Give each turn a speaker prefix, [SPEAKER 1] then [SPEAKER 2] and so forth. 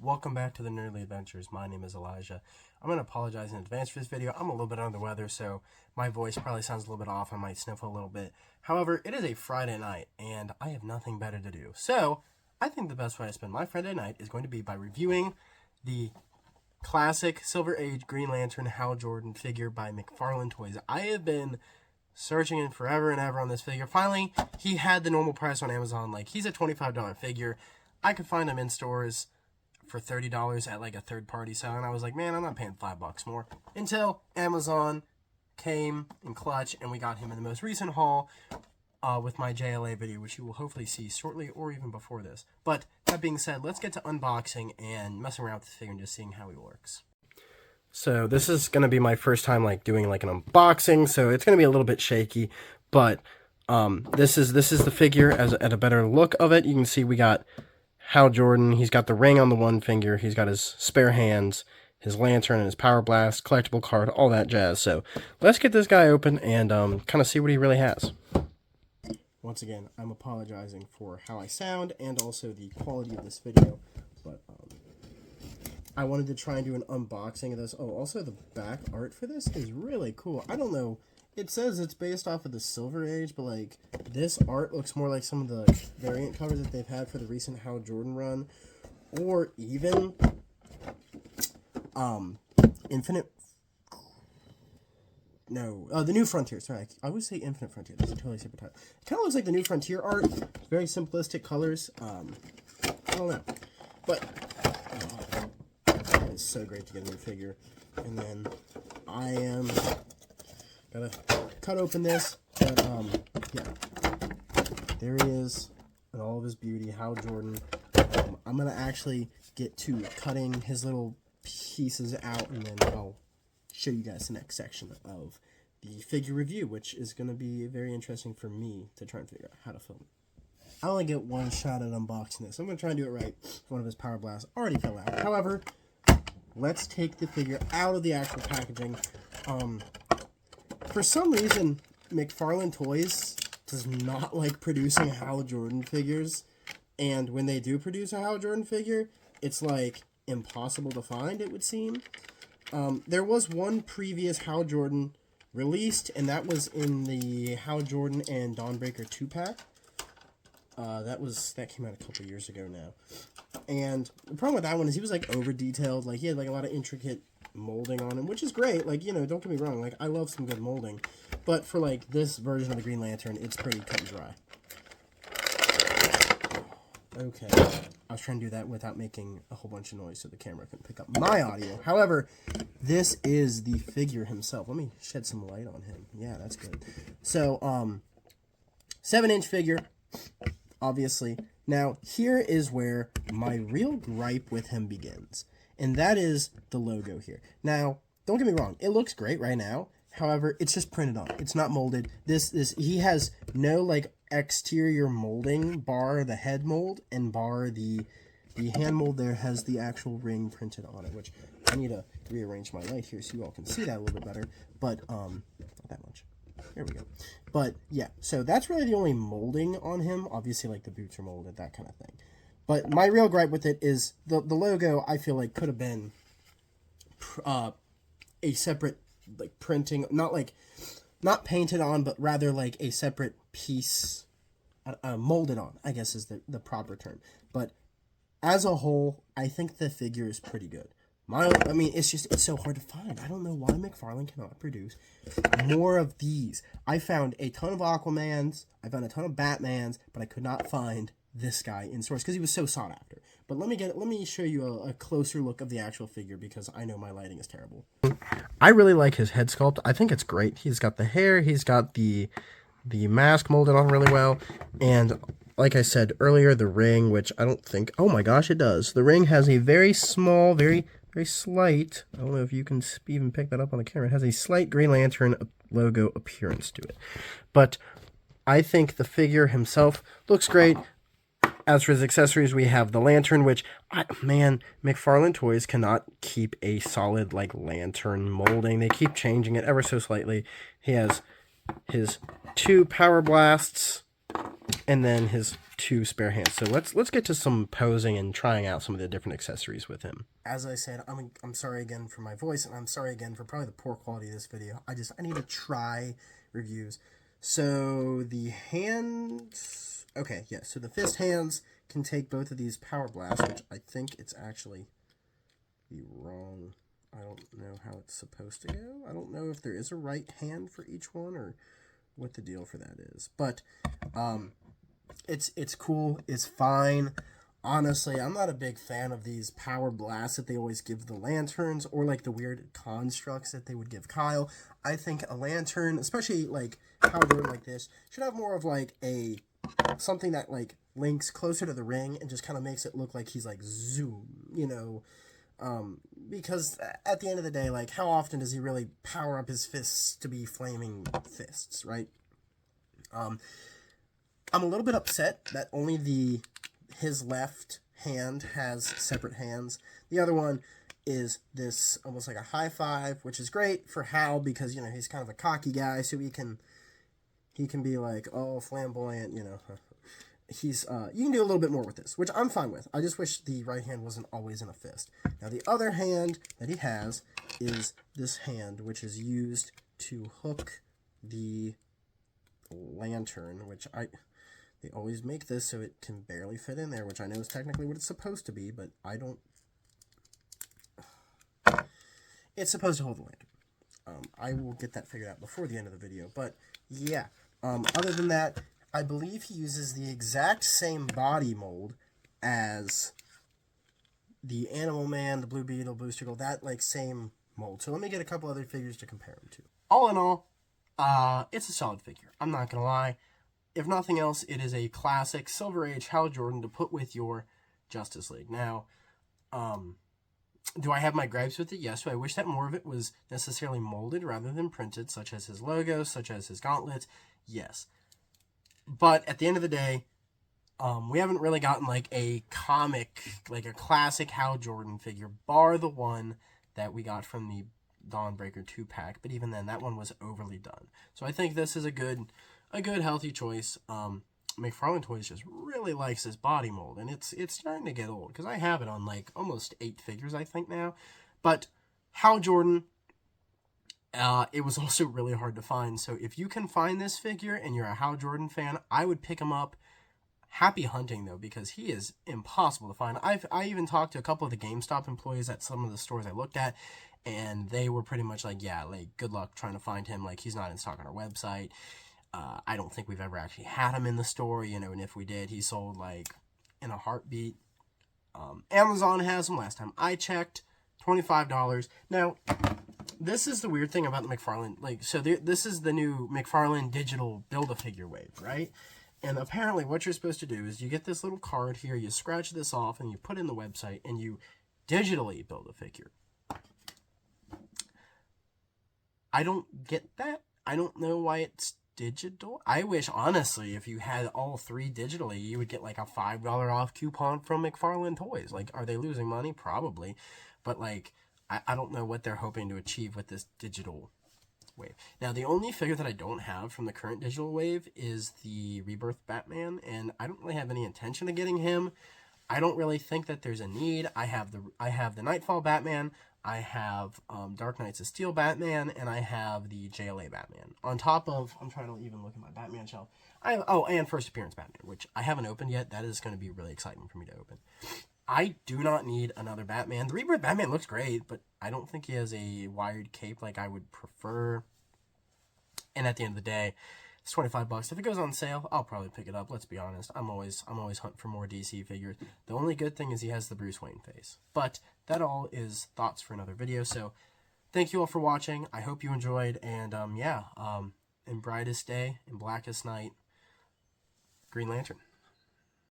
[SPEAKER 1] Welcome back to the Nerdly Adventures. My name is Elijah. I'm going to apologize in advance for this video. I'm a little bit under the weather, so my voice probably sounds a little bit off. I might sniffle a little bit. However, it is a Friday night, and I have nothing better to do. So, I think the best way to spend my Friday night is going to be by reviewing the classic Silver Age Green Lantern Hal Jordan figure by McFarlane Toys. I have been searching in forever and ever on this figure. Finally, he had the normal price on Amazon. Like, he's a $25 figure. I could find him in stores for $30 at like a third-party sale, and I was like, man, I'm not paying $5 more. Until Amazon came in clutch, and we got him in the most recent haul with my JLA video, which you will hopefully see shortly or even before this. But that being said, let's get to unboxing and messing around with the figure and just seeing how he works. So this is going to be my first time like doing like an unboxing, so it's going to be a little bit shaky, but this is the figure at a better look of it. You can see we got Hal Jordan. He's got the ring on the one finger. He's got his spare hands, his lantern, and his power blast, collectible card, all that jazz. So let's get this guy open and kind of see what he really has. Once again, I'm apologizing for how I sound and also the quality of this video, but I wanted to try and do an unboxing of this. Oh, also the back art for this is really cool. I don't know. It says it's based off of the Silver Age, but like this art looks more like some of the variant covers that they've had for the recent Hal Jordan run, or even the New Frontier. Sorry, I always say Infinite Frontier. That's a totally separate title. It kind of looks like the New Frontier art. Very simplistic colors. I don't know, but it's so great to get a new figure. And then I am gotta cut open this, but yeah, there he is in all of his beauty, Hal Jordan. I'm gonna actually get to cutting his little pieces out, and then I'll show you guys the next section of the figure review, which is gonna be very interesting for me to try and figure out how to film it. I only get one shot at unboxing this. I'm gonna try and do it right. One of his power blasts already fell out. However, let's take the figure out of the actual packaging. For some reason, McFarlane Toys does not like producing Hal Jordan figures, and when they do produce a Hal Jordan figure, it's like impossible to find, it would seem. There was one previous Hal Jordan released, and that was in the Hal Jordan and Dawnbreaker 2-pack. That came out a couple years ago now. And the problem with that one is he was like over detailed, like he had like a lot of intricate molding on him, which is great. Like, you know, don't get me wrong, like I love some good molding, but for like this version of the Green Lantern, it's pretty cut and dry. Okay, I was trying to do that without making a whole bunch of noise so the camera couldn't pick up my audio. However, this is the figure himself. Let me shed some light on him. Yeah, that's good. So 7-inch figure, obviously. Now, here is where my real gripe with him begins, and that is the logo here. Now, don't get me wrong, it looks great right now. However, it's just printed on. It's not molded. He has no like exterior molding, bar the head mold and bar the hand mold. There has the actual ring printed on it, which I need to rearrange my light here so you all can see that a little bit better. But not that much. There we go. But yeah, so that's really the only molding on him. Obviously, like the boots are molded, that kind of thing. But my real gripe with it is the logo, I feel like could have been a separate like printing, not painted on, but rather like a separate piece molded on, I guess is the proper term. But as a whole, I think the figure is pretty good. I mean, it's so hard to find. I don't know why McFarlane cannot produce more of these. I found a ton of Aquamans, I found a ton of Batmans, but I could not find this guy in stores because he was so sought after. But let me show you a closer look of the actual figure because I know my lighting is terrible. I really like his head sculpt. I think it's great. He's got the hair, he's got the mask molded on really well, and like I said earlier, the ring, which I don't think, oh my gosh, it does. The ring has a very small, very slight, I don't know if you can even pick that up on the camera, it has a slight Green Lantern logo appearance to it. But I think the figure himself looks great. As for his accessories, we have the lantern, which, McFarlane Toys cannot keep a solid, like, lantern molding. They keep changing it ever so slightly. He has his 2 power blasts, and then his 2 spare hands. So let's get to some posing and trying out some of the different accessories with him. As I said, I'm sorry again for my voice, and I'm sorry again for probably the poor quality of this video. I need to try reviews. So the hands, okay, yeah. So the fist hands can take both of these power blasts, which I think it's actually the wrong. I don't know how it's supposed to go. I don't know if there is a right hand for each one or what the deal for that is. But it's cool. It's fine. Honestly, I'm not a big fan of these power blasts that they always give the lanterns or like the weird constructs that they would give Kyle. I think a lantern, especially like Hal Jordan like this, should have more of like a something that like links closer to the ring and just kind of makes it look like he's like zoom, you know. Because at the end of the day, like, how often does he really power up his fists to be flaming fists, right? I'm a little bit upset that only his left hand has separate hands. The other one is this almost like a high five, which is great for Hal because, you know, he's kind of a cocky guy, so he can be like, oh, flamboyant, you know. You can do a little bit more with this, which I'm fine with. I just wish the right hand wasn't always in a fist. Now, the other hand that he has is this hand, which is used to hook the lantern, which they always make this so it can barely fit in there, which I know is technically what it's supposed to be, but I don't. It's supposed to hold the lantern. I will get that figured out before the end of the video, but yeah. Other than that, I believe he uses the exact same body mold as the Animal Man, the Blue Beetle, Booster Gold, that like same mold. So let me get a couple other figures to compare them to. All in all, it's a solid figure. I'm not going to lie. If nothing else, it is a classic Silver Age Hal Jordan to put with your Justice League. Now, do I have my gripes with it? Yes. Do I wish that more of it was necessarily molded rather than printed, such as his logo, such as his gauntlets? Yes. But at the end of the day, we haven't really gotten like a comic, like a classic Hal Jordan figure, bar the one that we got from the Dawnbreaker 2-pack. But even then, that one was overly done. So I think this is a good, healthy choice. McFarlane Toys just really likes this body mold, and it's starting to get old because I have it on like almost 8 figures, I think now. But Hal Jordan. It was also really hard to find, so if you can find this figure and you're a Hal Jordan fan, I would pick him up. Happy hunting, though, because he is impossible to find. I even talked to a couple of the GameStop employees at some of the stores I looked at, and they were pretty much like, yeah, like, good luck trying to find him. Like, he's not in stock on our website. I don't think we've ever actually had him in the store, you know, and if we did, he sold, like, in a heartbeat. Amazon has him last time I checked, $25. Now, this is the weird thing about the McFarlane, like, so this is the new McFarlane digital Build-A-Figure wave, right? And apparently what you're supposed to do is you get this little card here, you scratch this off, and you put in the website, and you digitally build a figure. I don't get that. I don't know why it's digital. I wish, honestly, if you had all 3 digitally, you would get, like, a $5 off coupon from McFarlane Toys. Like, are they losing money? Probably. But, like, I don't know what they're hoping to achieve with this digital wave. Now, the only figure that I don't have from the current digital wave is the Rebirth Batman, and I don't really have any intention of getting him. I don't really think that there's a need. I have the Nightfall Batman, I have Dark Knights of Steel Batman, and I have the JLA Batman. On top of, I'm trying to even look at my Batman shelf. And First Appearance Batman, which I haven't opened yet. That is going to be really exciting for me to open. I do not need another Batman. The Rebirth Batman looks great, but I don't think he has a wired cape like I would prefer. And at the end of the day, it's $25. If it goes on sale, I'll probably pick it up. Let's be honest. I'm always hunting for more DC figures. The only good thing is he has the Bruce Wayne face. But that all is thoughts for another video. So thank you all for watching. I hope you enjoyed. And in brightest day, in blackest night, Green Lantern.